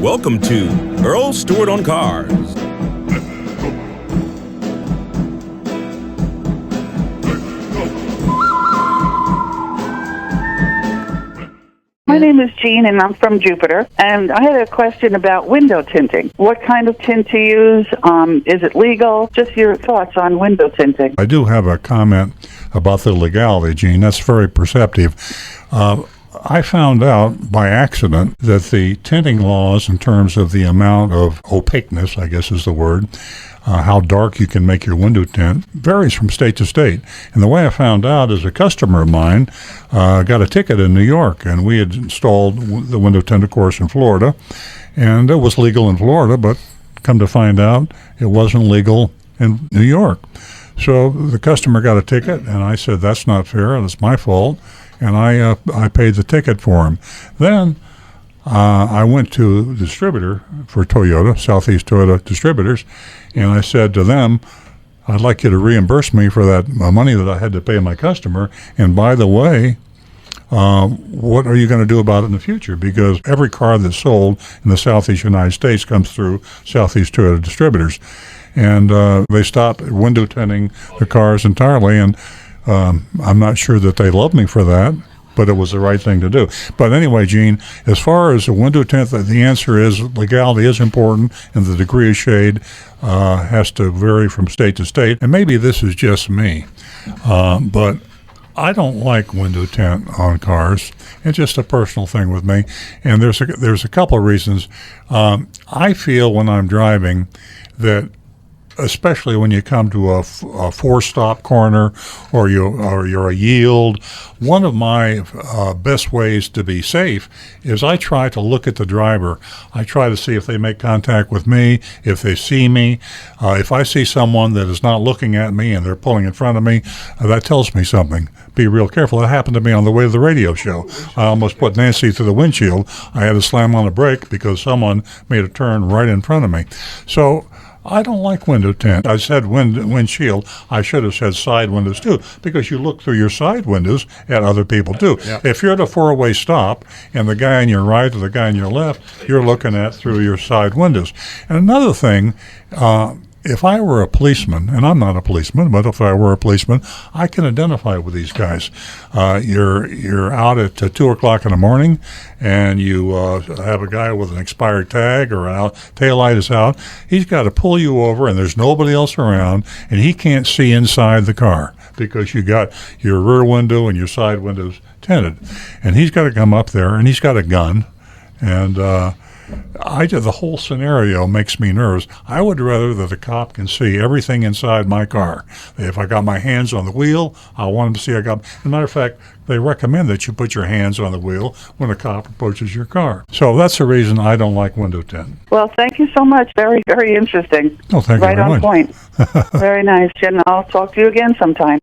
Welcome to Earl Stewart on Cars. My name is Jean, and I'm from Jupiter, and I had a question about window tinting. What kind of tint to use? Is it legal? Just your thoughts on window tinting. I do have a comment about the legality, Gene. That's very perceptive. I found out by accident that the tinting laws in terms of the amount of opaqueness, I guess is the word, how dark you can make your window tint, varies from state to state. And the way I found out is a customer of mine got a ticket in New York, and we had installed the window tint, of course, in Florida. And it was legal in Florida, but come to find out, it wasn't legal in New York. So the customer got a ticket, and I said, that's not fair, and it's my fault. And I paid the ticket for him. Then I went to the distributor for Toyota, Southeast Toyota Distributors, and I said to them, I'd like you to reimburse me for that money that I had to pay my customer. And by the way, what are you going to do about it in the future? Because every car that's sold in the Southeast United States comes through Southeast Toyota Distributors. And they stopped window tinting the cars entirely, and I'm not sure that they love me for that, but it was the right thing to do. But anyway, Gene, as far as the window tint, the answer is legality is important, and the degree of shade has to vary from state to state. And maybe this is just me, but I don't like window tint on cars. It's just a personal thing with me, and there's a couple of reasons. I feel when I'm driving that, especially when you come to a four-stop corner or you're a yield, one of my best ways to be safe is I try to look at the driver. I try to see if they make contact with me, if they see me. If I see someone that is not looking at me and they're pulling in front of me, that tells me something. Be real careful. That happened to me on the way to the radio show. I almost put Nancy through the windshield. I had to slam on the brake because someone made a turn right in front of me. So I don't like window tint. I said windshield. I should have said side windows too, because you look through your side windows at other people too. Yeah. If you're at a four-way stop and the guy on your right or the guy on your left, you're looking at through your side windows. And another thing, if I were a policeman, and I'm not a policeman, but if I were a policeman, I can identify with these guys. You're out at 2 o'clock in the morning, and you have a guy with an expired tag or a taillight is out. He's got to pull you over, and there's nobody else around, and he can't see inside the car because you got your rear window and your side windows tinted. And he's got to come up there, and he's got a gun, and the whole scenario makes me nervous. I would rather that the cop can see everything inside my car. If I got my hands on the wheel, I want him to see I got. As a matter of fact, they recommend that you put your hands on the wheel when a cop approaches your car. So that's the reason I don't like window tint. Well, thank you so much. Very, very interesting. Oh, thank you very much. Right on point. Very nice. And I'll talk to you again sometime.